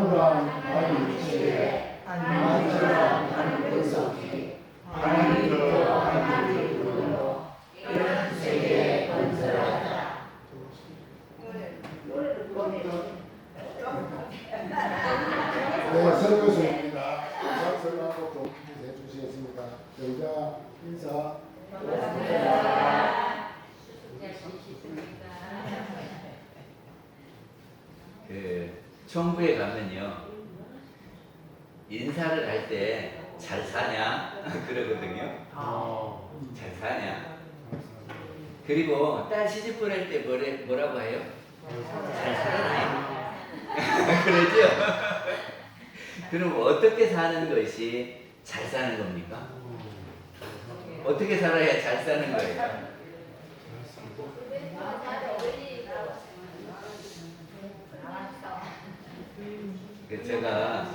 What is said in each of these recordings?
하늘과 바위 위치에 하늘과 하늘 구석이 하나님과 하나님의 이름으로 이런 세계에 건설하다. 네, 설교수입니다. 설교하고 좀 해주시겠습니다. 여자 인사. 천국에 가면요 인사를 할 때 잘 사냐 그러거든요. 잘 사냐. 그리고 딸 시집 보낼 때 뭐라고 해요? 잘 살아라. 그러죠? 그럼 어떻게 사는 것이 잘 사는 겁니까? 어떻게 살아야 잘 사는 거예요? 제가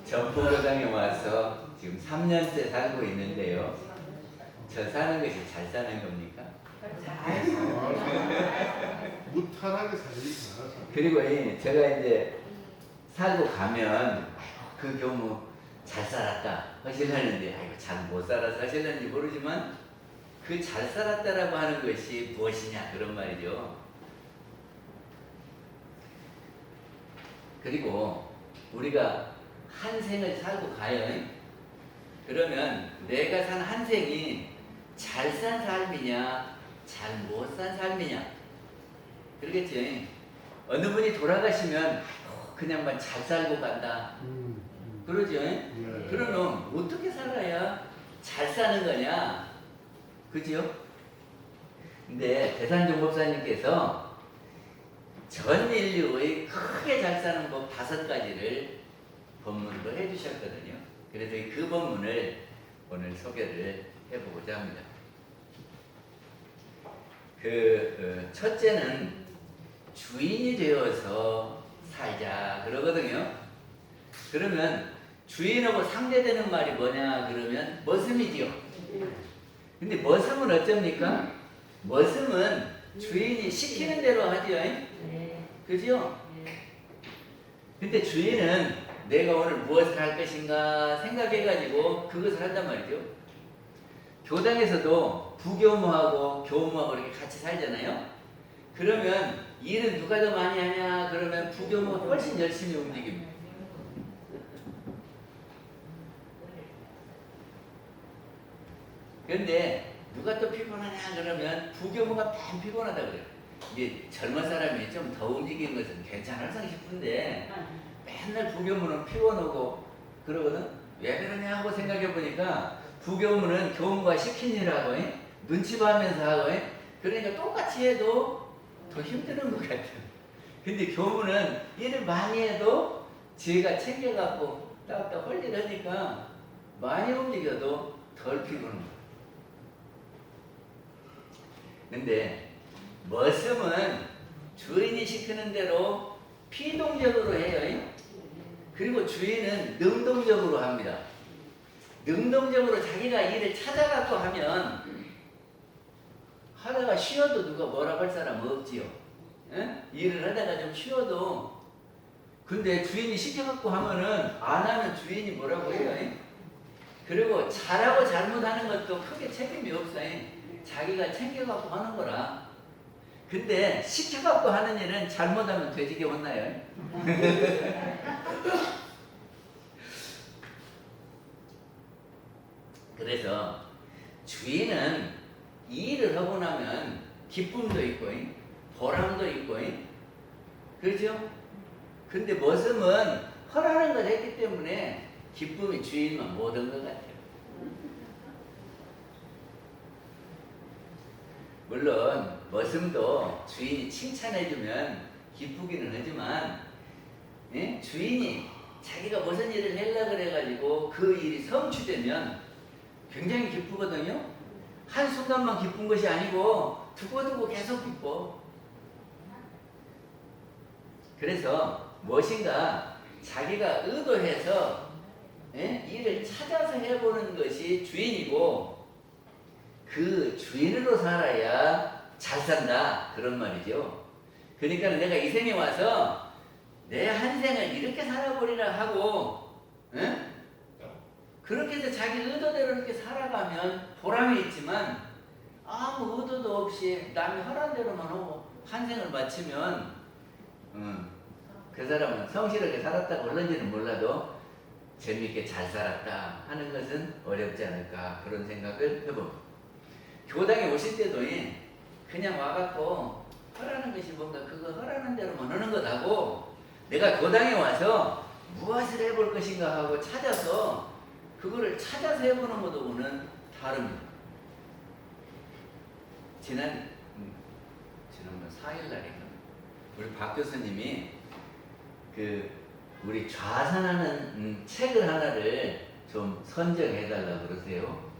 전포교당에 와서 지금 3년째 살고 있는데요. 저 사는 것이 잘 사는 겁니까? 무탈하게 살리지. 그리고 제가 이제 살고 가면 그 경우 잘 살았다 하시려는데 아이고 잘 못 살아서 하시려는지 모르지만 그 잘 살았다라고 하는 것이 무엇이냐 그런 말이죠. 그리고 우리가 한 생을 살고 가요. 그러면 내가 산 한 생이 잘 산 삶이냐 잘 못 산 삶이냐 그러겠지. 어느 분이 돌아가시면 그냥만 잘 살고 간다 그러죠. 그러면 어떻게 살아야 잘 사는 거냐 그죠? 근데 대산종 목사님께서 전 인류의 크게 잘 사는 법 5가지를 본문으로 해주셨거든요. 그래서 그 본문을 오늘 소개를 해보고자 합니다. 첫째는 주인이 되어서 살자 그러거든요. 그러면 주인하고 상대되는 말이 뭐냐 그러면 머슴이지요. 근데 머슴은 어쩝니까? 머슴은 주인이 시키는 대로 하지요. 그죠? 근데 주인은 내가 오늘 무엇을 할 것인가 생각해가지고 그것을 한단 말이죠. 교당에서도 부교무하고 교무하고 이렇게 같이 살잖아요. 그러면 일은 누가 더 많이 하냐 그러면 부교무가 훨씬 열심히 움직입니다. 그런데 누가 또 피곤하냐 그러면 부교무가 맨 피곤하다 그래요. 이게 젊은 사람이 좀 더 움직이는 것은 괜찮을까 싶은데 맨날 부교무는 피곤하고 그러거든. 왜 그러냐 하고 생각해 보니까 부교무는 교무가 시킨 일을 하고 눈치 봐면서 하고 그러니까 똑같이 해도 더 힘드는 것 같아요. 근데 교무는 일을 많이 해도 지가 챙겨갖고 딱딱 할 일 하니까 많이 움직여도 덜 피곤합니다. 근데 머슴은 주인이 시키는 대로 피동적으로 해요. 그리고 주인은 능동적으로 합니다. 능동적으로 자기가 일을 찾아갖고 하면 하다가 쉬어도 누가 뭐라고 할 사람 없지요. 일을 하다가 좀 쉬어도. 근데 주인이 시켜갖고 하면은 안 하면 주인이 뭐라고 해요. 그리고 잘하고 잘못하는 것도 크게 책임이 없어요. 자기가 챙겨갖고 하는 거라. 근데 시켜갖고 하는 일은 잘못하면 돼지게 혼나요. 그래서 주인은 이 일을 하고 나면 기쁨도 있고 보람도 있고 그렇죠? 근데 머슴은 허라는 걸 했기 때문에 기쁨이 주인만 못 얻은 것 같아요. 물론 머슴도 주인이 칭찬해주면 기쁘기는 하지만 주인이 자기가 무슨 일을 하려고 그래가지고 그 일이 성취되면 굉장히 기쁘거든요. 한순간만 기쁜 것이 아니고 두고두고 계속 기뻐. 그래서 무엇인가 자기가 의도해서 일을 찾아서 해보는 것이 주인이고 그 주인으로 살아야 잘 산다 그런 말이죠. 그러니까 내가 이 생에 와서 내 한 생을 이렇게 살아버리라 하고, 응? 그렇게 해서 자기 의도대로 이렇게 살아가면 보람이 있지만 아무 의도도 없이 남이 허락한 대로만 하고 한 생을 마치면 그 사람은 성실하게 살았다고 그런지는 몰라도 재미있게 잘 살았다 하는 것은 어렵지 않을까 그런 생각을 해봅니다. 교당에 오실 때도 그냥 와갖고 허라는 것이 뭔가 그거 허라는 대로만 하는 것하고 내가 교당에 와서 무엇을 해볼 것인가 하고 찾아서 그거를 해보는 것하고는 다릅니다. 지난번 4일날인가 우리 박 교수님이 우리 좌선하는 책을 하나를 좀 선정해달라고 그러세요.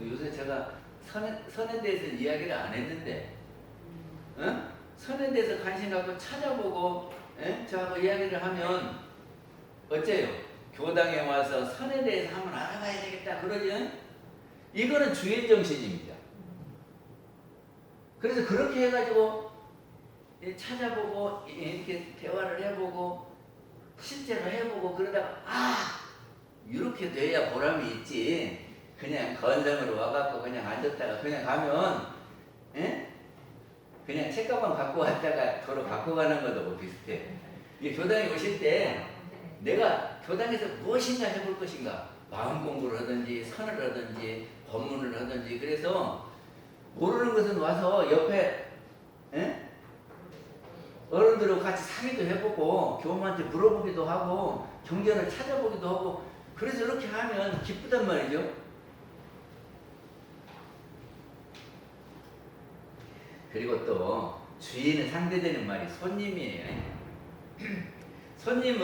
요새 제가 선에 대해서 이야기를 안 했는데, 선에 대해서 관심 갖고 찾아보고, 저하고 이야기를 하면, 어째요? 교당에 와서 선에 대해서 한번 알아봐야 되겠다, 그러죠? 이거는 주의 정신입니다. 그래서 그렇게 해가지고, 찾아보고, 이렇게 대화를 해보고, 실제로 해보고, 그러다가, 이렇게 돼야 보람이 있지. 그냥 건성으로 와갖고 그냥 앉았다가 그냥 가면, 그냥 책가방 갖고 왔다가 도로 갖고 가는 것하고 비슷해. 이 교당에 오실 때 내가 교당에서 무엇인가 해볼 것인가, 마음 공부를 하든지 선을 하든지 법문을 하든지, 그래서 모르는 것은 와서 옆에 어른들하고 같이 상의도 해보고 교우한테 물어보기도 하고 경전을 찾아보기도 하고, 그래서 이렇게 하면 기쁘단 말이죠. 그리고 또 주인은 상대되는 말이 손님이에요. 손님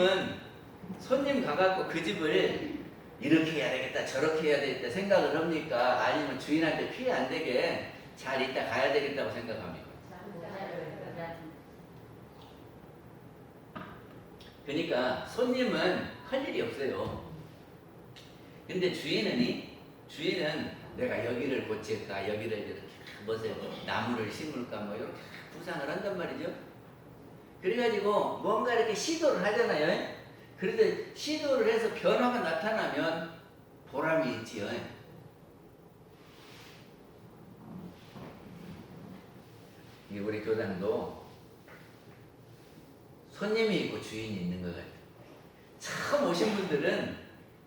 가갖고 그 집을 이렇게 해야 되겠다 저렇게 해야 되겠다 생각을 합니까? 아니면 주인한테 피해 안 되게 잘 있다 가야 되겠다고 생각합니까? 그러니까 손님은 할 일이 없어요. 근데 주인은 내가 여기를 고칠까, 여기를 이렇게 무슨 나무를 심을까, 뭐 이렇게 구상을 한단 말이죠. 그래가지고 뭔가 이렇게 시도를 하잖아요. 그래서 시도를 해서 변화가 나타나면 보람이 있지요. 이게 우리 교단도 손님이 있고 주인이 있는 것 같아요. 처음 오신 분들은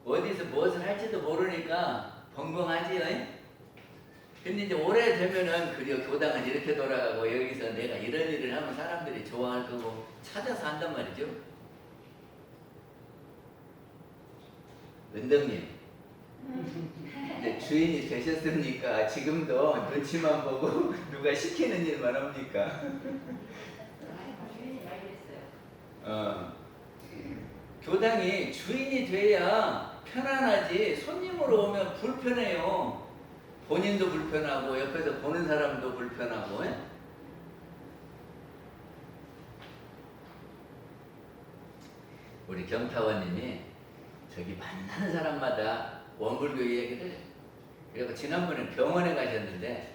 어디서 무엇을 할지도 모르니까 벙벙하지요. 근데 이제 오래 되면은 그려 교당은 이렇게 돌아가고 여기서 내가 이런 일을 하면 사람들이 좋아할 거고 찾아서 한단 말이죠. 은덕님, 이제 주인이 되셨습니까? 지금도 눈치만 보고 누가 시키는 일만 합니까? 교당이 주인이 돼야 편안하지 손님으로 오면 불편해요. 본인도 불편하고 옆에서 보는 사람도 불편하고. 우리 경타원님이 저기 만나는 사람마다 원불교 얘기를, 그리고 지난번에 병원에 가셨는데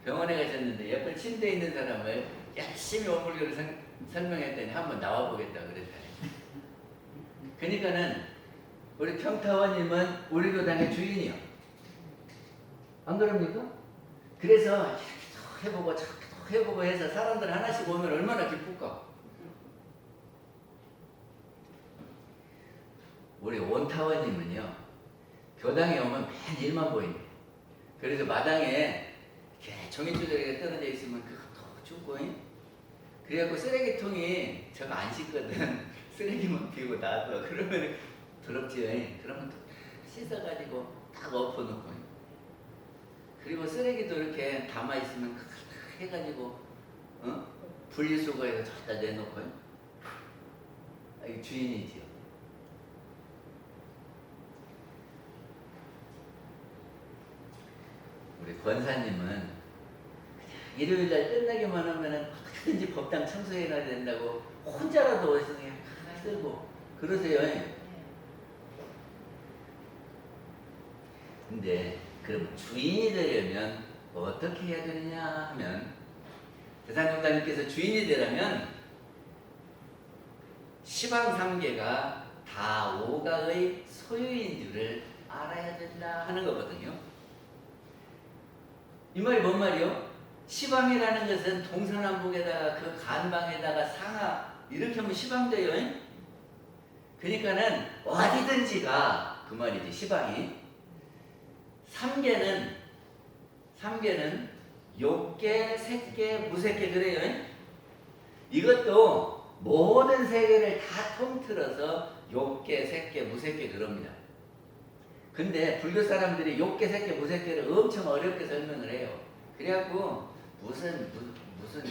옆에 침대에 있는 사람을 열심히 원불교를 설명했더니 한번 나와보겠다 그랬잖아요. 그러니까는 우리 경타원님은 우리 교당의 주인이요. 안 그럽니까? 그래서 이렇게 또 해보고 저렇게 또 해보고 해서 사람들 하나씩 오면 얼마나 기쁠까? 우리 온타원님은요, 교당에 오면 맨 일만 보인대. 그래서 마당에 이렇게 종이조절이 떨어져 있으면 그거 또 줍고, 그래갖고 쓰레기통이 저거 안 씻거든. 쓰레기만 비우고 놔둬. 그러면 더럽지. 그러면 또 씻어가지고 딱 엎어놓고, 그리고 쓰레기도 이렇게 담아있으면 해가지고 분리수거해서 저기다 내놓고. 이게 주인이지요. 우리 권사님은 일요일날 끝나기만 하면 어떻게든지 법당 청소해놔야 된다고 혼자라도 어디서 그냥 쓸고 그러세요. 근데 그럼 주인이 되려면 어떻게 해야 되느냐 하면, 대산정사님께서 주인이 되려면 시방삼계가 다 오가의 소유인 줄을 알아야 된다 하는 거거든요. 이 말이 뭔 말이요? 시방이라는 것은 동서남북에다가 그 간방에다가 상하 이렇게 하면 시방돼요. 그러니까는 어디든지가 그 말이지 시방이. 삼계는 욕계, 색계, 무색계 그래요. 이것도 모든 세계를 다 통틀어서 욕계, 색계, 무색계 그럽니다. 근데 불교 사람들이 욕계, 색계, 무색계를 엄청 어렵게 설명을 해요. 그래갖고 무슨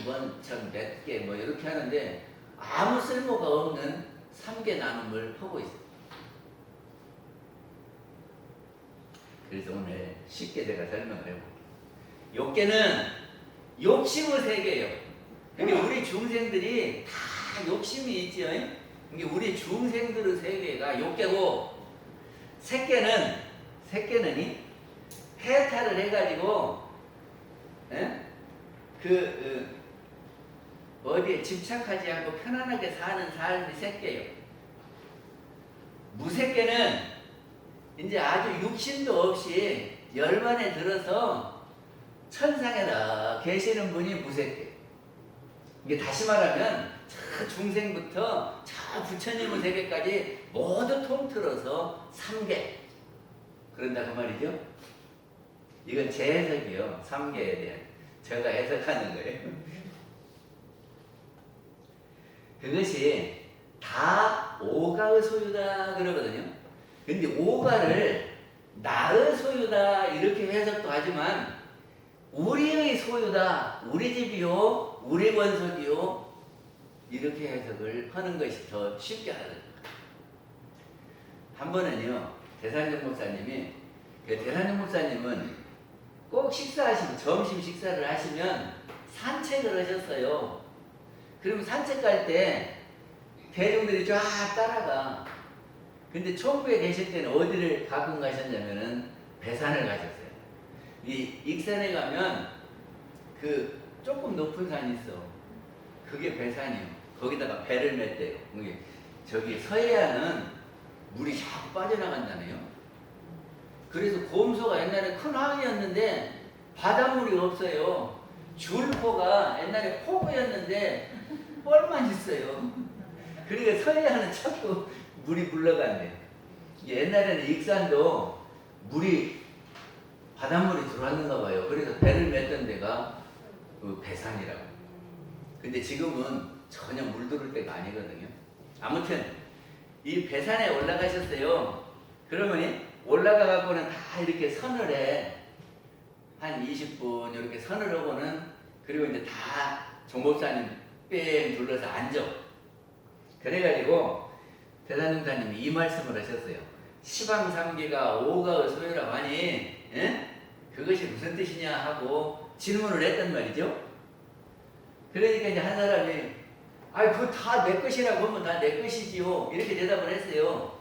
원천 몇 개 뭐 이렇게 하는데 아무 쓸모가 없는 삼계 나눔을 하고 있어요. 그래서 오늘 쉽게 제가 설명을 해볼게요. 욕계는 욕심의 세계예요. 그러니까 우리 중생들이 다 욕심이 있죠. 그러니까 우리 중생들의 세계가 욕계고, 색계는 해탈을 해가지고 어디에 집착하지 않고 편안하게 사는 삶이 색계예요. 무색계는 이제 아주 육신도 없이 열반에 들어서 천상에다 계시는 분이 무색계. 이게 다시 말하면 저 중생부터 저 부처님의 세계까지 모두 통틀어서 삼계. 그런다 그 말이죠. 이건 제 해석이요. 삼계에 대한 제가 해석하는 거예요. 그것이 다 오가의 소유다 그러거든요. 근데 오가를 나의 소유다 이렇게 해석도 하지만 우리의 소유다, 우리 집이요, 우리 권속이요 이렇게 해석을 하는 것이 더 쉽게 하거든요. 한 번은요, 대산정 목사님이 대산정 목사님은 꼭 식사하시면 점심 식사를 하시면 산책을 하셨어요. 그러면 산책 갈 때 대중들이 쫙 따라가. 근데 총부에 계실 때는 어디를 가끔 가셨냐면은 배산을 가셨어요. 이 익산에 가면 그 조금 높은 산이 있어. 그게 배산이요. 거기다가 배를 맸대요. 저기 서해안은 물이 자꾸 빠져나간다네요. 그래서 곰소가 옛날에 큰 항이었는데 바닷물이 없어요. 줄포가 옛날에 포구였는데 뻘만 있어요. 그러니까 서해안은 자꾸 물이 물러간대. 옛날에는 익산도 바닷물이 들어왔는가 봐요. 그래서 배를 맸던 데가 그 배산이라고. 근데 지금은 전혀 물 들을 때가 아니거든요. 아무튼 이 배산에 올라가셨어요. 그러면 올라가 갖고는 다 이렇게 선을 해. 한 20분 이렇게 선을 하고는, 그리고 이제 다 종법사님 뺑 둘러서 앉아. 그래가지고 대산정사님이 이 말씀을 하셨어요. 시방삼계가 오가의 소유라고 하니 그것이 무슨 뜻이냐 하고 질문을 했단 말이죠. 그러니까 이제 한 사람이 그거 다 내 것이라고 하면 다 내 것이지요 이렇게 대답을 했어요.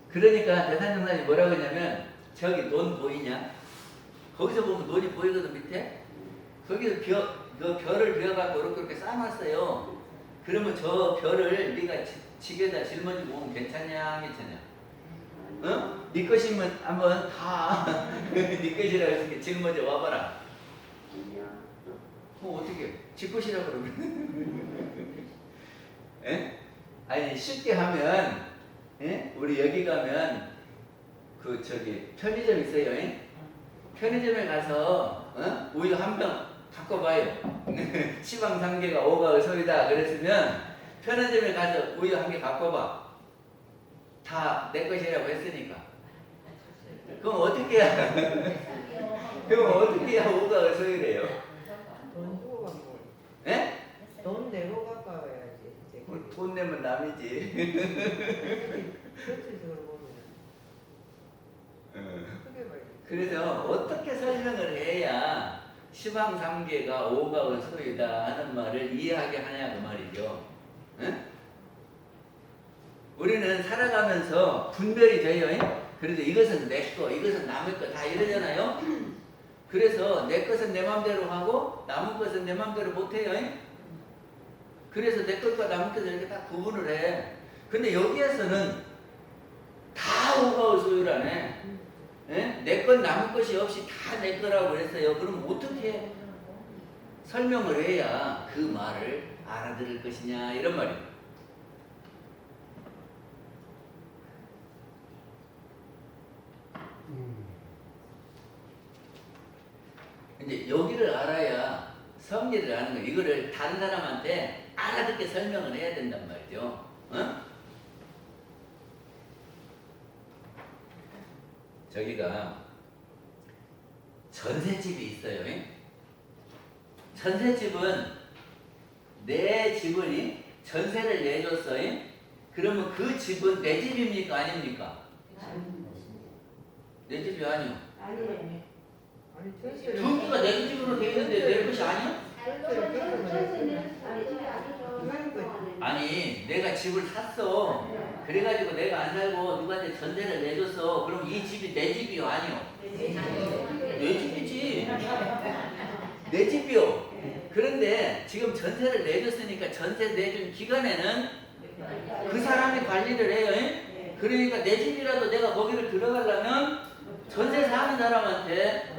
그러니까 대산정사님이 뭐라고 했냐면, 저기 논 보이냐? 거기서 보면 논이 보이거든 밑에. 거기서 그 별을 비워갖고 이렇게 쌓아놨어요. 그러면 저 별을 네가 지게다 짊어지고 오면 괜찮냐? 네 것이면 한번 다 네 것이라고 해서 짊어져 와봐라. 어떻게 지 것이라고 그러면 아니 쉽게 하면 우리 여기 가면 그 저기 편의점 있어요. 편의점에 가서 우유 한 병 갖고 봐요. 시방삼계가 오가의 소유다 그랬으면 편의점에 가서 우유 한 개 갖고 봐. 다 내 것이라고 했으니까. 그럼 어떻게 해야 오가의 소유래요? 돈 주고 간 거. 예? 돈 내고 갖고 와야지. 돈 내면 남이지. 실질적으로 보면 크게 봐야지. 그래서 어떻게 설명을 해야 시방삼계가 오가의 소유다 하는 말을 이해하게 하냐 그 말이죠. 우리는 살아가면서 분별이 돼요. 그래서 이것은 내 거, 이것은 남의 거 다 이러잖아요. 그래서 내 것은 내 맘대로 하고 남의 것은 내 맘대로 못해요. 그래서 내 것과 남의 것을 이렇게 딱 구분을 해. 근데 여기에서는 다 오가의 소유라네. 예? 내 것 남의 것이 없이 다 내 거라고 그랬어요. 그럼 어떻게 설명을 해야 그 말을 알아들을 것이냐 이런 말이에요. 이제 여기를 알아야 섭리를 아는 거예요. 이거를 다른 사람한테 알아듣게 설명을 해야 된단 말이죠. 어? 저기가 전셋집이 있어요. 전셋집은 내 집을 전세를 내줬어. 그러면 그 집은 내 집입니까? 아닙니까? 내 집이 아니요. 아니 전세를 등기가 내 집으로 돼 있는데 내 것이 아니야? 아니 내가 집을 샀어. 그래가지고 내가 안 살고 누구한테 전세를 내줬어. 그럼 이 집이 내 집이요? 아니요? 내 집이지. 내 집이요. 그런데 지금 전세를 내줬으니까 전세 내준 기간에는 그 사람이 관리를 해요. 그러니까 내 집이라도 내가 거기를 들어가려면 전세 사는 사람한테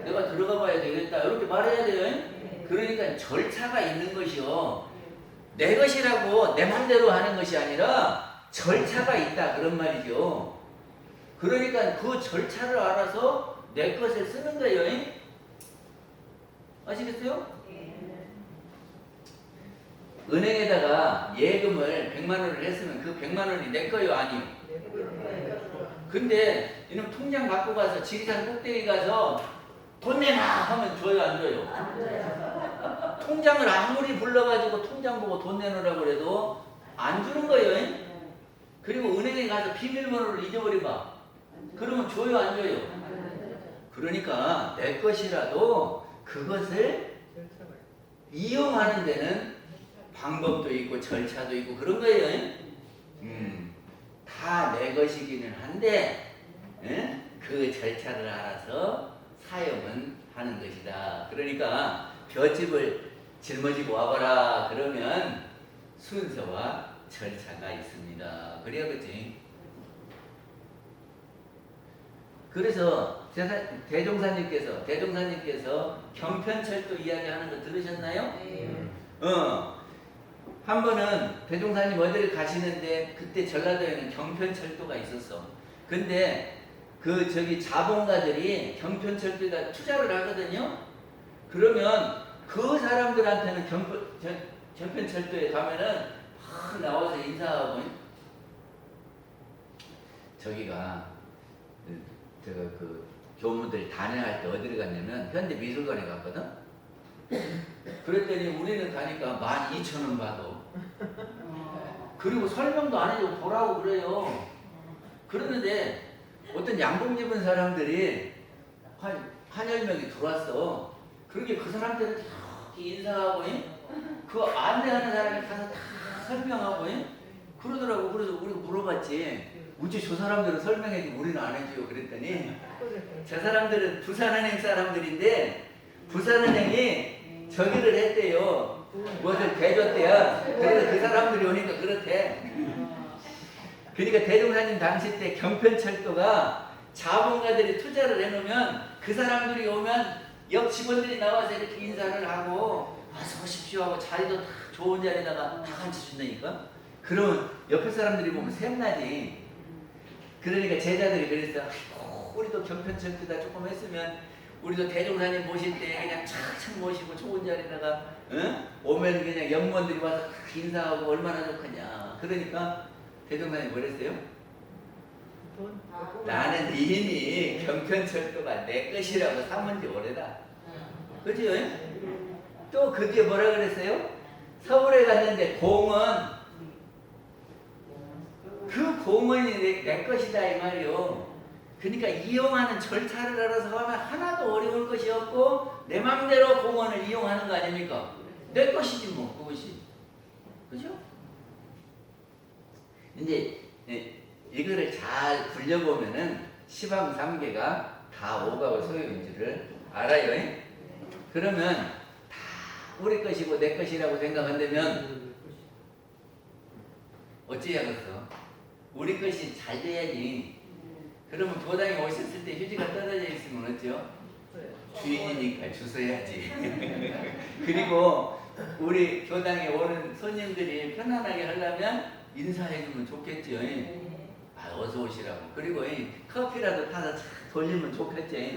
내가 들어가 봐야 되겠다 이렇게 말해야 돼요. 그러니까 절차가 있는 것이요. 내 것이라고 내 맘대로 하는 것이 아니라 절차가 있다 그런 말이죠. 그러니까 그 절차를 알아서 내 것을 쓰는 거예요. 아시겠어요? 은행에다가 예금을 100만 원을 했으면 그 100만 원이 내 거요? 아니요? 근데 이놈 통장 갖고 가서 지리산 꼭대기 가서 돈 내놔 하면 줘요? 안 줘요? 통장을 아무리 불러가지고 통장 보고 돈 내놓으라고 그래도 안 주는 거예요. 그리고 은행에 가서 비밀번호를 잊어버려봐. 그러면 줘요? 안 줘요? 그러니까 내 것이라도 그것을 이용하는 데는 방법도 있고 절차도 있고 그런 거예요. 다 내 것이기는 한데 그 절차를 알아서 사용은 하는 것이다. 그러니까 볏집을 짊어지고 와봐라 그러면 순서와 절차가 있습니다. 그래야겠지. 대종사님께서 경편철도 이야기하는 거 들으셨나요? 네. 한 번은 대종사님 어디를 가시는데 그때 전라도에는 경편철도가 있었어. 근데 그 저기 자본가들이 경편철도에다 투자를 하거든요. 그러면 그 사람들한테는 경편철도에 가면은 막 나와서 인사하고 저기가 제가 그 교무들 단회할 때 어디를 갔냐면 현대미술관에 갔거든. 그랬더니 우리는 가니까 12,000원 받아. 그리고 설명도 안 해주고 보라고 그래요. 그러는데 어떤 양복 입은 사람들이 한 10명이 들어왔어. 그러게 그 사람들은 이렇게 인사하고 그 안내하는 사람이 가서 다 설명하고 그러더라고. 그래서 우리가 물어봤지. 우째 저 사람들은 설명해주고 우리는 안 해줘요. 그랬더니 저 사람들은 부산은행 사람들인데 부산은행이 저기를 했대요. 무엇을 대줬대요. 그래서 그 사람들이 오니까 그렇대. 그러니까 대종사님 당시 때 경편철도가 자본가들이 투자를 해놓으면 그 사람들이 오면 옆 직원들이 나와서 이렇게 인사를 하고 와서 오십시오 하고 자리도 다 좋은 자리다가 다 앉혀준다니까. 그러면 옆에 사람들이 보면 샘나지. 그러니까 제자들이 그랬어. 아이고 우리도 경편철도다 조금 했으면 우리도 대종사님 모실 때 그냥 착착 모시고 좋은 자리다가 오면 그냥 연무원들이 와서 인사하고 얼마나 좋겠냐. 그러니까 대종사님 뭐랬어요? 나는 이미 경편철도가 내 것이라고 삼은 지 오래다. 그죠? 또 그 뒤에 뭐라 그랬어요? 서울에 갔는데 공원 그 공원이 내 것이다 이 말이요. 그러니까 이용하는 절차를 알아서 하면 하나도 어려울 것이 없고 내 맘대로 공원을 이용하는 거 아닙니까? 내 것이지 뭐 그것이. 그죠? 이제 이거를 잘 굴려보면은 시방삼계가 다 오가고 소유인지를 알아요. 그러면 다 우리 것이고 내 것이라고 생각한다면 어찌하겠어? 우리 것이 잘 돼야지. 그러면 교당에 오셨을 때 휴지가 떨어져 있으면 어쩌? 주인이니까 주워야지. 그리고 우리 교당에 오는 손님들이 편안하게 하려면 인사해주면 좋겠죠. 아, 어서 오시라고. 그리고 커피라도 타서 착 돌리면 좋겠지.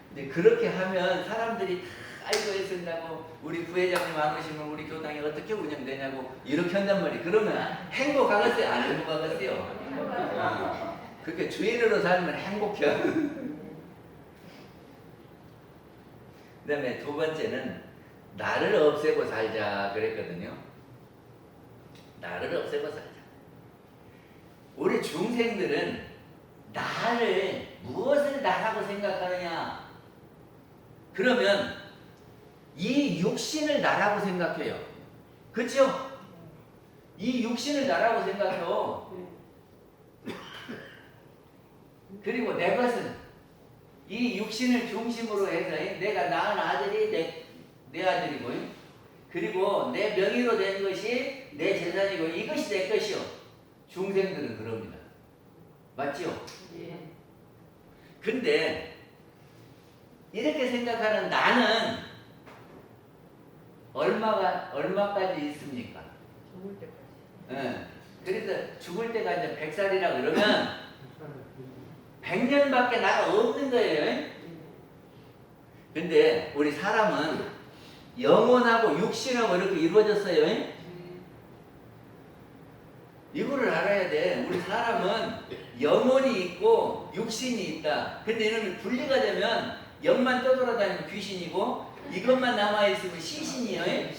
근데 그렇게 하면 사람들이 다 아이고 애쓴다고 우리 부회장님 안 오시면 우리 교당이 어떻게 운영되냐고 이렇게 한단 말이에요. 그러면 행복하겠어요? 안 행복하겠어요? 그렇게 주인으로 살면 행복해. 그 다음에 두 번째는 나를 없애고 살자 그랬거든요. 나를 없애고 살자. 우리 중생들은 나를 무엇을 나라고 생각하느냐? 그러면 이 육신을 나라고 생각해요. 그렇죠? 이 육신을 나라고 생각해요. 그리고 내 것은 이 육신을 중심으로 해서 내가 낳은 아들이 내 아들이고, 그리고 내 명의로 된 것이 내 재산이고, 이것이 내 것이요. 중생들은 그럽니다. 맞죠? 근데 이렇게 생각하는 나는 얼마까지 있습니까? 죽을 때까지. 예. 그래서 죽을 때가 이제 100살이라 그러면 100년밖에 나가 없는 거예요. 근데 우리 사람은 영혼하고 육신하고 이렇게 이루어졌어요. 이거를 알아야 돼. 우리 사람은 영혼이 있고 육신이 있다. 근데 이놈이 분리가 되면 영만 떠돌아다니면 귀신이고 이것만 남아있으면 시신이에요.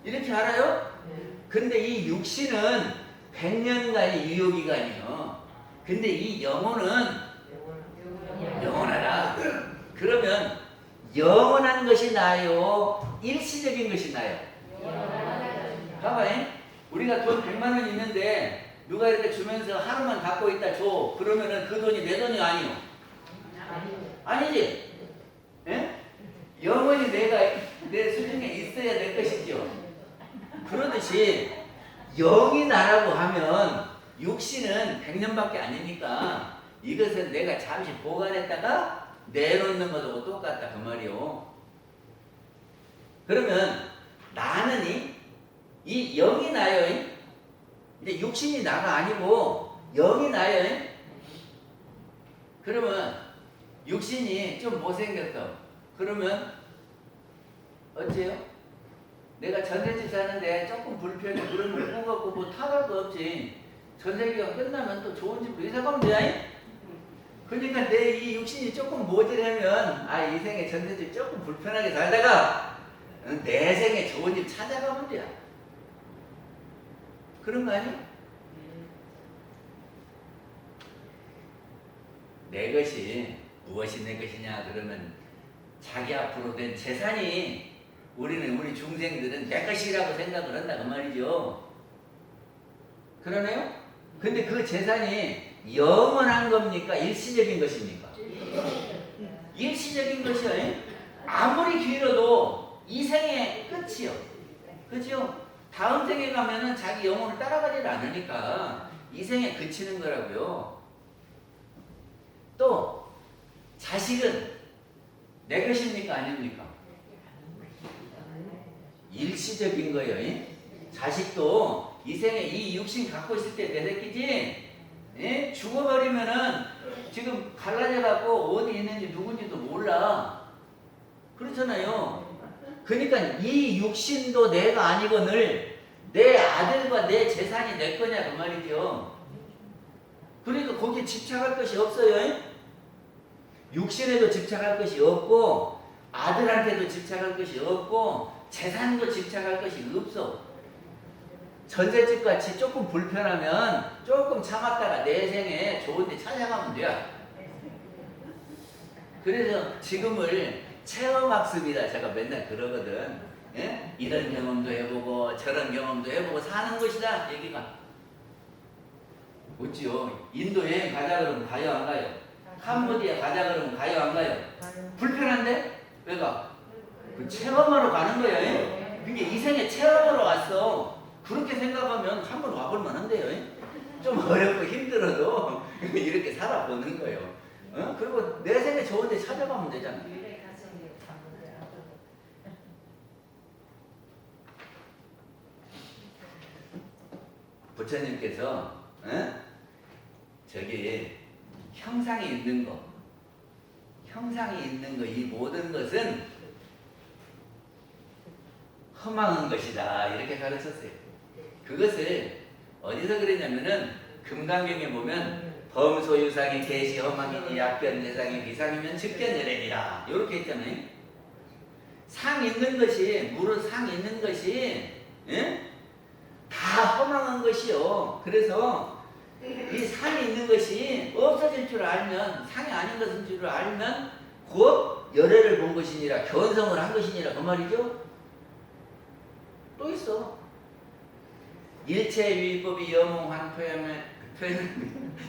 이렇게 알아요? 근데 이 육신은 100년간의 유효기간이에요. 근데 이 영혼은 영원하다. 그러면 영원한 것이 나요? 일시적인 것이 나요? 봐봐요. 우리가 돈 100만 원 있는데 누가 이렇게 주면서 하루만 갖고 있다 줘. 그러면은 그 돈이 내 돈이 아니요? 아니지? 예? 영원히 내 수중에 있어야 될 것이죠. 그러듯이 영이 나라고 하면 육신은 100년밖에 아니니까 이것은 내가 잠시 보관했다가 내놓는 것하고 똑같다 그 말이요. 그러면 나는 이 영이 나요. 이제 육신이 나가 아니고 영이 나요. 그러면 육신이 좀 못생겼어. 그러면 어째요? 내가 전세집 사는데 조금 불편해. 그러면 꾸갖고 뭐 타갈 거 없지. 전세기가 끝나면 또 좋은 집으로 이사 가면 돼. 그러니까 내 이 육신이 조금 모자라면 이 생에 전세집 조금 불편하게 살다가 내 생에 좋은 집 찾아가면 돼. 그런 거 아니야? 내 것이 무엇이 내 것이냐 그러면 자기 앞으로 된 재산이 우리 중생들은 내 것이라고 생각을 한다 그 말이죠. 그러네요? 근데 그 재산이 영원한 겁니까? 일시적인 것입니까? 일시적인 것이요. 아무리 길어도 이 생의 끝이요. 그죠? 다음 생에 가면은 자기 영혼을 따라가지 않으니까 이 생에 그치는 거라고요. 또 자식은 내 것입니까? 아닙니까? 일시적인 거예요. 자식도 이 생에 이 육신 갖고 있을 때 내 새끼지. 예? 죽어버리면은 지금 갈라져 갖고 어디 있는지 누군지도 몰라. 그렇잖아요. 그러니까 이 육신도 내가 아니거늘 내 아들과 내 재산이 내 거냐 그 말이죠. 그러니까 거기에 집착할 것이 없어요. 육신에도 집착할 것이 없고 아들한테도 집착할 것이 없고 재산도 집착할 것이 없어. 전셋집 같이 조금 불편하면 조금 참았다가 내 생에 좋은 데 찾아가면 돼. 그래서 지금을 체험학습이다 제가 맨날 그러거든. 예? 이런 경험도 해보고 저런 경험도 해보고 사는 것이다 얘기가. 어찌요? 인도 여행 가자 그러면 가요 안 가요? 캄보디아 가자 그러면 가요 안 가요? 불편한데? 왜가? 그 체험하러 가는 거야. 그게 인생에 체험하러 왔어. 그렇게 생각하면 한번 와볼 만한데요. 좀 어렵고 힘들어도 이렇게 살아보는 거예요. 그리고 내 생에 좋은데 찾아가면 되잖아. 부처님께서 저기 형상이 있는 거, 이 모든 것은 허망한 것이다 이렇게 가르쳤어요. 그것을 어디서 그랬냐면은 금강경에 보면 범소유상이 계시 허망이니 약변 대상이 비상이면 즉견열애니라 이렇게 했잖아요. 상 있는 것이 무릇 상 있는 것이 다 허망한 것이요. 그래서 이 상이 있는 것이 없어질 줄 알면, 상이 아닌 것인 줄 알면 곧 열애를 본 것이니라, 견성을 한 것이니라 그 말이죠. 또 있어. 일체 위법이 영웅한 표현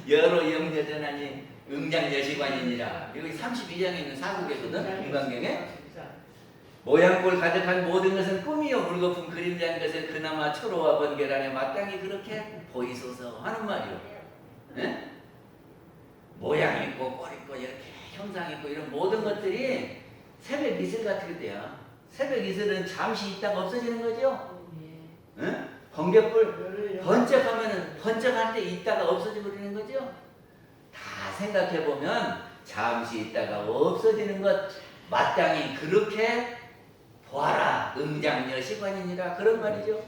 여러 영여전하니 응장여시관이니라. 여기 32장에 있는 사국에거든, 금강경에. 모양꼴 가득한 모든 것은 꿈이요 물거품 그림자인 것을 그나마 초로와 번개란에 마땅히 그렇게 보이소서 하는 말이요. 네? 모양 있고 꼴 있고 이렇게 형상 있고 이런 모든 것들이 새벽 이슬 같은 거야. 새벽 이슬은 잠시 있다가 없어지는 거죠. 네? 번개불 번쩍하면은 번쩍할 때 있다가 없어져 버리는 거죠. 다 생각해 보면 잠시 있다가 없어지는 것 마땅히 그렇게 보아라. 응장여시관이니라 그런 말이죠.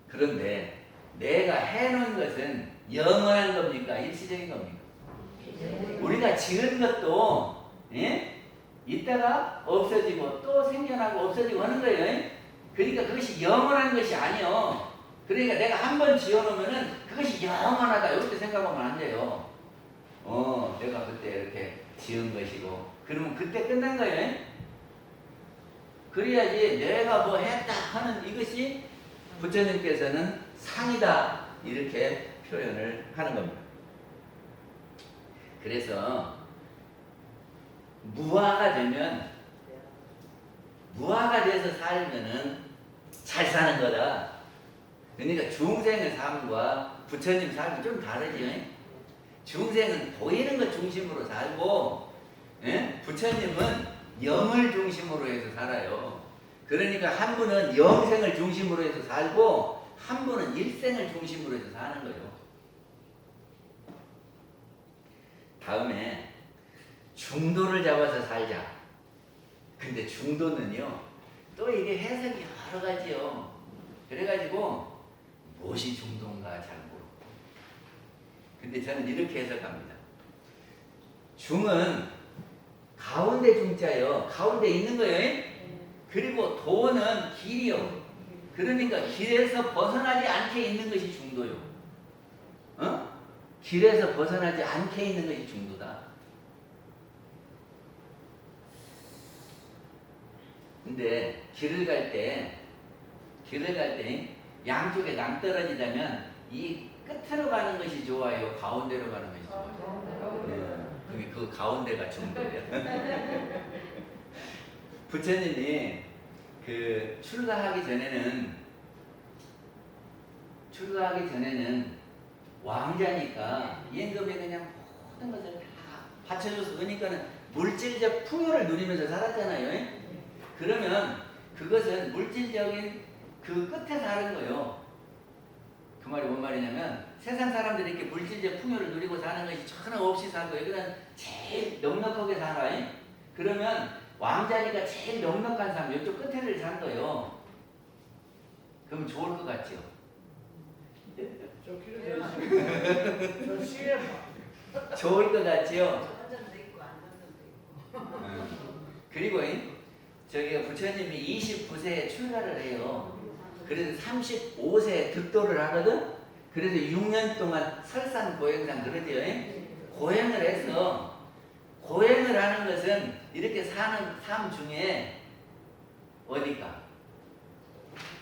그런데 내가 해놓은 것은 영원한 겁니까? 일시적인 겁니까? 우리가 지은 것도 있다가 없어지고 또 생겨나고 없어지고 하는 거예요. 그러니까 그것이 영원한 것이 아니요. 그러니까 내가 한 번 지어놓으면은 그것이 영원하다 이렇게 생각하면 안 돼요. 내가 그때 이렇게 지은 것이고 그러면 그때 끝난 거예요. 그래야지 내가 뭐 했다 하는 이것이 부처님께서는 상이다 이렇게 표현을 하는 겁니다. 그래서 무아가 돼서 살면은 잘 사는 거다. 그러니까 중생의 삶과 부처님 삶이 좀 다르지. 중생은 보이는 것 중심으로 살고, 부처님은 영을 중심으로 해서 살아요. 그러니까 한 분은 영생을 중심으로 해서 살고, 한 분은 일생을 중심으로 해서 사는 거예요. 다음에 중도를 잡아서 살자. 근데 중도는요, 또 이게 해석이 여러 가지요. 그래가지고 무엇이 중도인가 잘 모르고. 근데 저는 이렇게 해석합니다. 중은 가운데 중자요. 가운데 있는 거예요. 그리고 도는 길이요. 그러니까 길에서 벗어나지 않게 있는 것이 중도요. 길에서 벗어나지 않게 있는 것이 중도다. 근데 길을 갈 때 양쪽에 낭떨어지자면 이 끝으로 가는 것이 좋아요? 가운데로 가는 것이 좋아요? 네. 그 가운데가 중도예요. 부처님이 그 출가하기 전에는 왕자니까 임금이 그냥 모든 것을 다 바쳐줘서 그러니까는 물질적 풍요를 누리면서 살았잖아요. 그러면 그것은 물질적인 그 끝에 사는 거예요. 그 말이 뭔 말이냐면 세상 사람들이 이렇게 물질적 풍요를 누리고 사는 것이 전혀 없이 살고 여기는 제일 넉넉하게 살아요. 그러면 왕자니까 제일 넉넉한 사람 이쪽 끝에를 산 거예요. 그러면 좋을 것 같죠? 좋을 것 같지요? 그리고 저기 부처님이 29세에 출가를 해요. 그래서 35세에 득도를 하거든. 그래서 6년 동안 설산고행상 그러죠. 고행을 해서 고행을 하는 것은 이렇게 사는 삶 중에 어디까?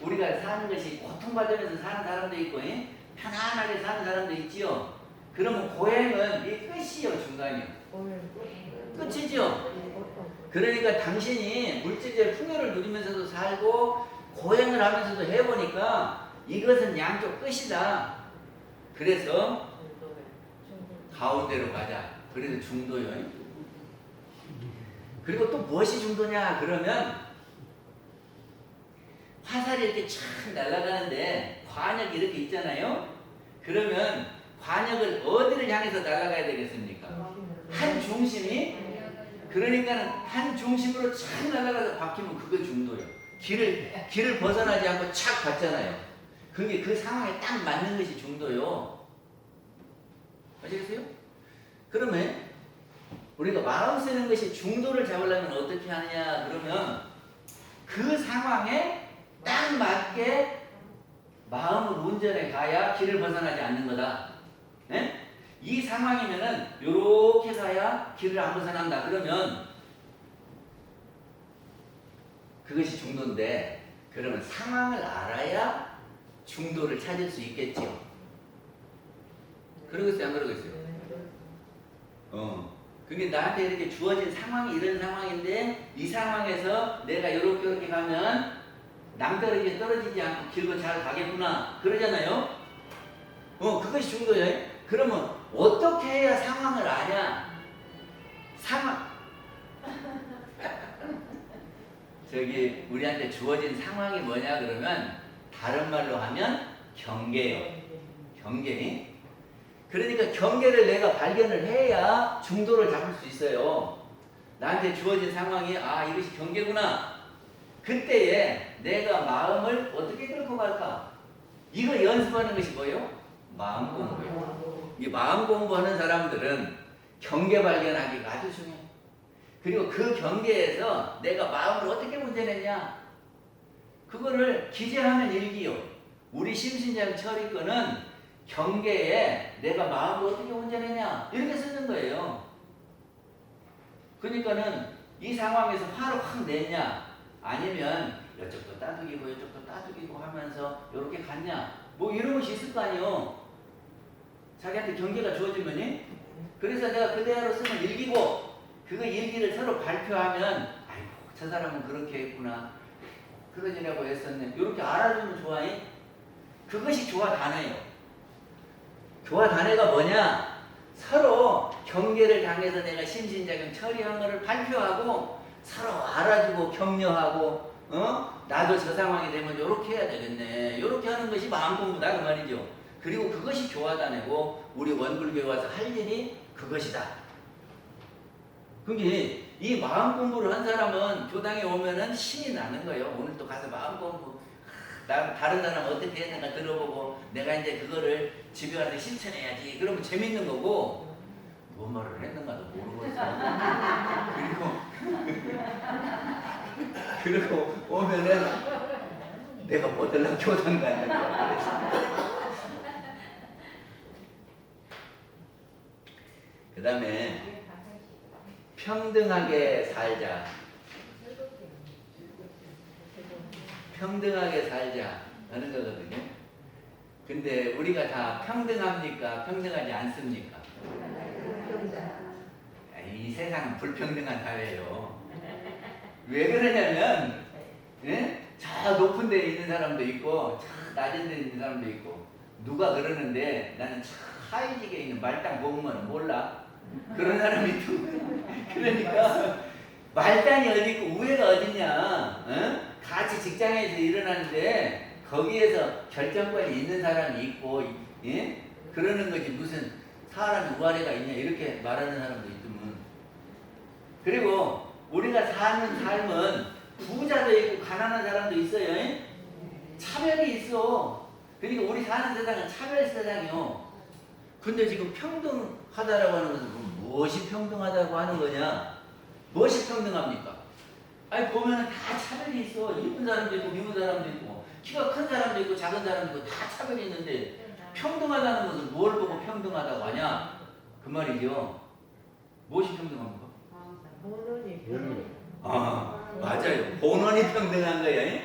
우리가 사는 것이 고통받으면서 사는 사람도 있고 편안하게 사는 사람도 있지요. 그러면 고행은 이 끝이요, 중간이요. 끝이죠. 그러니까 당신이 물질적 풍요를 누리면서도 살고 고행을 하면서도 해보니까 이것은 양쪽 끝이다. 그래서 가운데로 가자. 그래서 중도요. 그리고 또 무엇이 중도냐 그러면 화살이 이렇게 촥 날아가는데 관역이 이렇게 있잖아요. 그러면 관역을 어디를 향해서 날아가야 되겠습니까? 한 중심이, 그러니까는 한 중심으로 착 날아가서 박히면 그거 중도예요. 길을 벗어나지 않고 착 갔잖아요. 그게 그 상황에 딱 맞는 것이 중도요. 아시겠어요? 그러면 우리가 마음 쓰는 것이 중도를 잡으려면 어떻게 하느냐 그러면 그 상황에 딱 맞게 마음을 운전해 가야 길을 벗어나지 않는 거다. 네? 이 상황이면은 요렇게 가야 길을 안 벗어난다. 그러면 그것이 중도인데, 그러면 상황을 알아야 중도를 찾을 수 있겠죠. 그러겠어요, 안 그러겠어요? 그게 나한테 이렇게 주어진 상황이 이런 상황인데 이 상황에서 내가 이렇게 가면 낭떠러지에 떨어지지 않고 길고 잘 가겠구나 그러잖아요. 그것이 중도예요. 그러면 어떻게 해야 상황을 아냐? 저기 우리한테 주어진 상황이 뭐냐 그러면 다른 말로 하면 경계예요. 경계. 그러니까 경계를 내가 발견을 해야 중도를 잡을 수 있어요. 나한테 주어진 상황이 이것이 경계구나. 그때에 내가 마음을 어떻게 끌고 갈까? 이거 연습하는 것이 뭐예요? 마음 공부예요. 이 마음 공부하는 사람들은 경계 발견하기가 아주 중요해요. 그리고 그 경계에서 내가 마음을 어떻게 운전했냐? 그거를 기재하는 일기요. 우리 심신장 철이거는 경계에 내가 마음을 어떻게 운전했냐? 이렇게 쓰는 거예요. 그러니까는 이 상황에서 화를 확 냈냐? 아니면 이쪽도 따두기고 이쪽도 따두기고 하면서 이렇게 갔냐? 뭐 이런 것이 있을 거 아니에요. 자기한테 경계가 주어지면이. 그래서 내가 그대로 쓰면 일기고 그거 일기를 서로 발표하면 아이고 저 사람은 그렇게 했구나. 그러지라고 했었네. 이렇게 알아주면 좋아해. 그것이 교화 단어예요. 교화 단어가 뭐냐? 서로 경계를 당해서 내가 심신작용 처리한 것을 발표하고 서로 알아주고 격려하고 나도 저 상황이 되면 이렇게 해야 되겠네. 이렇게 하는 것이 마음 공부다 그 말이죠. 그리고 그것이 교화 단어고 우리 원불교에 와서 할 일이 그것이다. 그게 이 마음 공부를 한 사람은 교당에 오면은 신이 나는 거예요. 오늘 또 가서 마음 공부 다른 사람 어떻게 했는가 들어보고 내가 이제 그거를 집에 가서 실천해야지. 그러면 재밌는 거고 뭔 말을 했는가도 모르고 있어. 그리고 오면은 내가 뭐 들라 교당 가는 거야. 그 다음에 평등하게 살자. 평등하게 살자 하는 거거든요. 근데 우리가 다 평등합니까? 평등하지 않습니까? 이 세상은 불평등한 사회예요. 왜 그러냐면 저 높은 데에 있는 사람도 있고 저 낮은 데에 있는 사람도 있고 누가 그러는데 나는 저 하이직에 있는 말단 공무원은 몰라. 그런 사람이 있고 그러니까 말단이 어디 있고 우회가 어디냐? 같이 직장에서 일어나는데 거기에서 결정권이 있는 사람이 있고 그러는 거지 무슨 사람이 우아래가 있냐 이렇게 말하는 사람도 있더만. 그리고 우리가 사는 삶은 부자도 있고 가난한 사람도 있어요. 차별이 있어. 그러니까 우리 사는 세상은 차별 세상이요. 근데 지금 평등하다라고 하는 것은 무엇이 평등하다고 하는 거냐? 무엇이 평등합니까? 아니 보면은 다 차별이 있어. 이쁜 사람도 있고 미운 사람도 있고 키가 큰 사람도 있고 작은 사람도 있고 다 차별이 있는데 평등하다는 것은 뭘 보고 평등하다고 하냐? 그 말이죠. 무엇이 평등합니까? 맞아요. 본원이 평등한 거예요.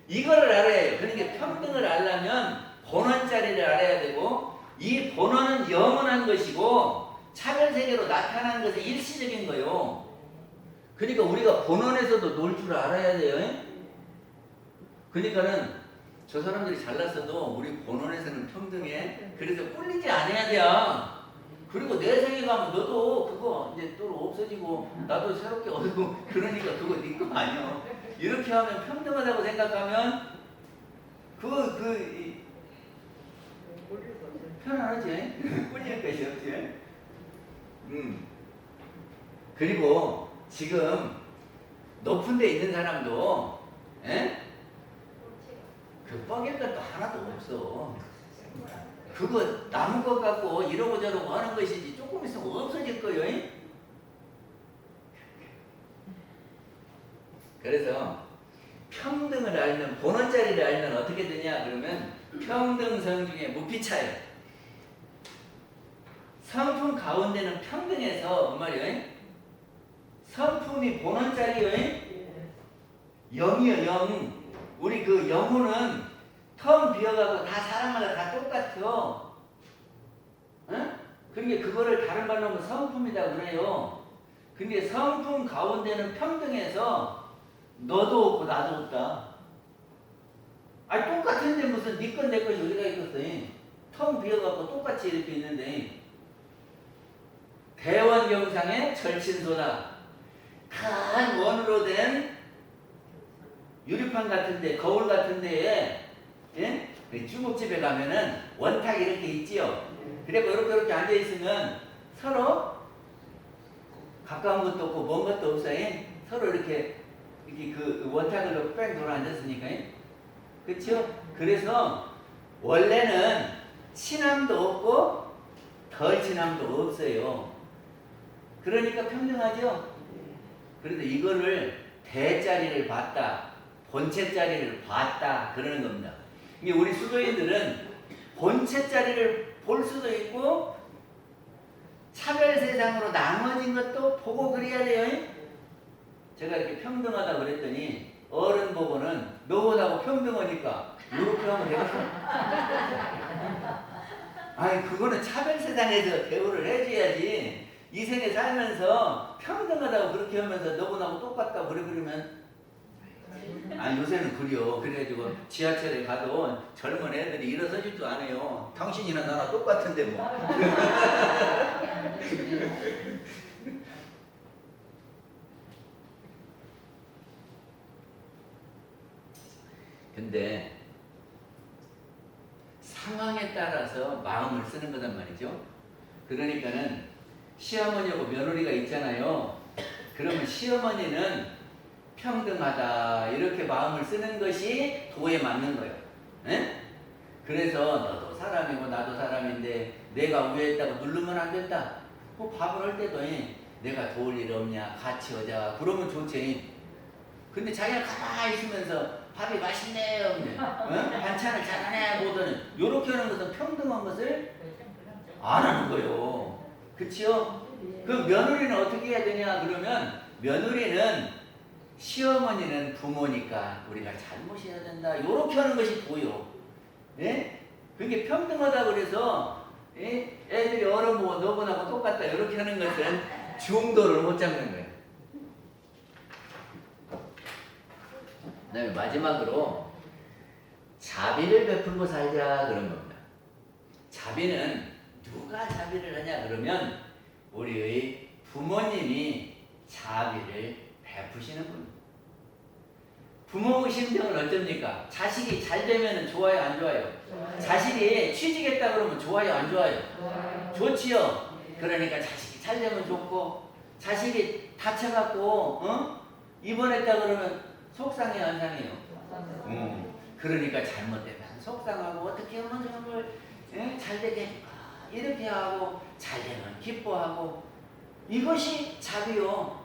이거를 알아야 해요. 그러니까 평등을 알려면 본원 자리를 알아야 되고 이 본원은 영원한 것이고 차별세계로 나타나는 것은 일시적인 거요. 그러니까 우리가 본원에서도 놀 줄 알아야 돼요. 그러니까는 저 사람들이 잘났어도 우리 본원에서는 평등해. 그래서 꿀리지 않아야 돼요. 그리고 내생에 가면 너도 그거 이제 또 없어지고 나도 새롭게 얻고 그러니까 그거 네 거 아니야. 이렇게 하면 평등하다고 생각하면 편안하지? 꿀릴 것이 없지? 그리고 지금 높은 데 있는 사람도 그 뻐길 것도 하나도 없어. 그거 남은 것 갖고 이러고 저러고 하는 것이지 조금 있으면 없어질 거예요. 그래서 평등을 알면 본원짜리를 알면 어떻게 되냐 그러면 평등성 중에 무피차예요. 성품 가운데는 평등해서 뭔 말이에요? 성품이 본원짜리예요. 영이요 영. 우리 그 영혼은 텅 비어가고 다 사람마다 다 똑같아요. 응? 그러니까 그거를 다른 말로 하면 성품이라고 그래요. 근데 성품 가운데는 평등해서 너도 없고 나도 없다. 아니 똑같은데 무슨 네 건 내 것이 어디가 있겠어? 텅 비어갖고 똑같이 이렇게 있는데 대원경상의 절친소다. 큰 원으로 된 유리판 같은데 거울 같은데에 중국집에 가면은 원탁이 이렇게 있지요. 그리고 이렇게 앉아 있으면 서로 가까운 것도 없고 먼 것도 없어요. 서로 이렇게 그 원탁으로 뺑 돌아 앉았으니까. 그렇죠? 그래서 원래는 친함도 없고 덜 친함도 없어요. 그러니까 평등하죠. 그런데 이거를 대자리를 봤다, 본체 자리를 봤다 그러는 겁니다. 이게 우리 수도인들은 본체 자리를 볼 수도 있고 차별 세상으로 나눠진 것도 보고 그래야 돼요. 제가 이렇게 평등하다 그랬더니 어른 보고는 너보다고 평등하니까 이렇게 하면 되겠어. 아니 그거는 차별 세상에서 대우를 해줘야지. 이 세계 살면서 평등하다고 그렇게 하면서 너보다고 똑같다고 그러면 아니 요새는 그래요. 그래가지고 지하철에 가도 젊은 애들이 일어서지도 않아요. 당신이나 나나 똑같은데 뭐. 근데 상황에 따라서 마음을 쓰는 거단 말이죠. 그러니까는 시어머니하고 며느리가 있잖아요. 그러면 시어머니는 평등하다 이렇게 마음을 쓰는 것이 도에 맞는 거예요. 에? 그래서 너도 사람이고 나도 사람인데 내가 위에 있다고 누르면 안 된다. 뭐 밥을 할 때도 내가 도울 일 없냐 같이 하자 그러면 좋지. 근데 자기가 가만히 있으면서 밥이 맛있네요. 반찬을 잘하네 보더니 요렇게 하는 것은 평등한 것을 안 하는 거예요. 그치요? 그 며느리는 어떻게 해야 되냐 그러면 며느리는 시어머니는 부모니까 우리가 잘못해야 된다 요렇게 하는 것이 보여. 예? 그게 평등하다 그래서 애들이 어른 보고 너보다고 똑같다 이렇게 하는 것은 중도를 못 잡는 거예요. 그 다음에 마지막으로 자비를 베풀고 살자 그런 겁니다. 자비는 누가 자비를 하냐 그러면 우리의 부모님이 자비를 베푸시는 분입니다. 부모의 심정은 어쩝니까? 자식이 잘 되면 좋아요 안 좋아요? 자식이 취직했다 그러면 좋아요 안 좋아요? 좋지요. 그러니까 자식이 잘 되면 좋고 자식이 다쳐갖고 입원했다 그러면 속상해 안 상해요? 그러니까 잘못되면 속상하고 어떻게 하면 정말 잘 되게 이렇게 하고 잘 되면 기뻐하고 이것이 자비요.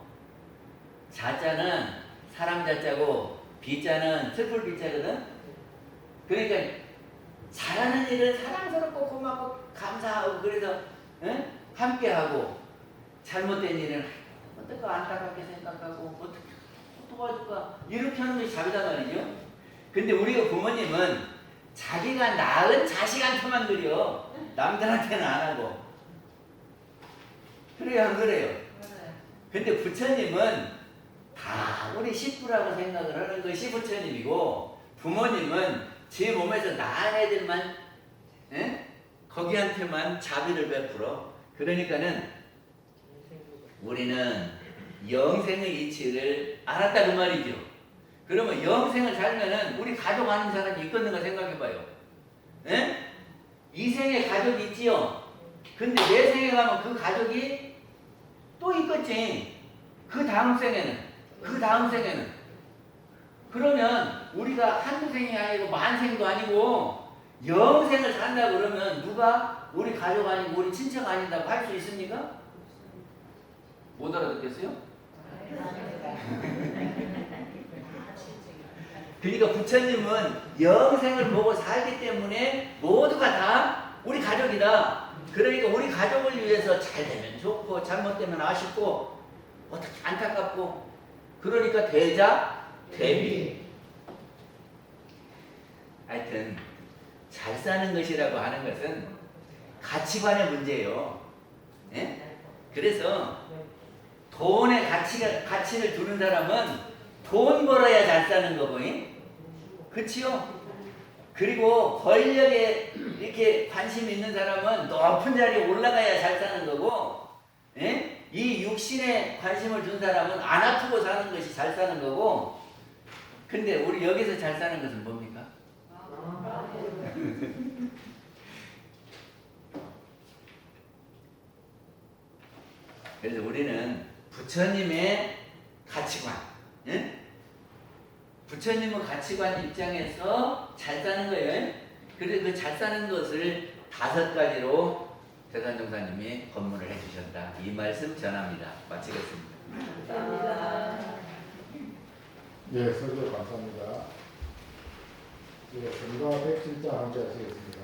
자자는 사람 자자고 비자는 슬플 비자거든. 그러니까 잘하는 일을 사랑스럽고 고맙고 감사하고 그래서 함께하고 잘못된 일은 어떨까 안타깝게 생각하고 어떻게 도와줄까 이렇게 하는 것이 자비단 말이죠. 근데 우리가 부모님은 자기가 낳은 자식한테만 그려 남들한테는 안 하고 그래요, 안 그래요? 근데 부처님은 다 우리 식구라고 생각을 하는 것이 부처님이고, 부모님은 제 몸에서 낳은 애들만, 예? 거기한테만 자비를 베풀어. 그러니까는 우리는 영생의 이치를 알았다 그 말이죠. 그러면 영생을 살면은 우리 가족 아는 사람이 있겠는가 생각해봐요. 예? 이 생에 가족이 있지요. 근데 내 생에 가면 그 가족이 또 있겠지. 그 다음 생에는, 그 다음 생에는. 그러면 우리가 한두 생이 아니고 만생도 아니고 영생을 산다 그러면 누가 우리 가족 아니고 우리 친척 아닌다고 할 수 있습니까? 못 알아듣겠어요? 그러니까 부처님은 영생을 보고 살기 때문에 모두가 다 우리 가족이다. 그러니까 우리 가족을 위해서 잘 되면 좋고 잘못되면 아쉽고 어떻게 안타깝고, 그러니까 대자 대비. 하여튼 잘 사는 것이라고 하는 것은 가치관의 문제예요. 예? 그래서 돈의 가치를 두는 사람은 돈 벌어야 잘 사는 거고, 그치요? 그리고 권력에 이렇게 관심이 있는 사람은 높은 자리에 올라가야 잘 사는 거고, 예? 이 육신에 관심을 둔 사람은 안 아프고 사는 것이 잘 사는 거고. 근데 우리 여기서 잘 사는 것은 뭡니까? 그래서 우리는 부처님의 가치관, 예? 부처님의 가치관 입장에서 잘 사는 거예요. 그래서 그 잘 사는 것을 5가지로 대산정사님이 법문을 해주셨다. 이 말씀 전합니다. 마치겠습니다. 예, 설교 감사합니다. 예, 성가 107장 함께 하시겠습니다.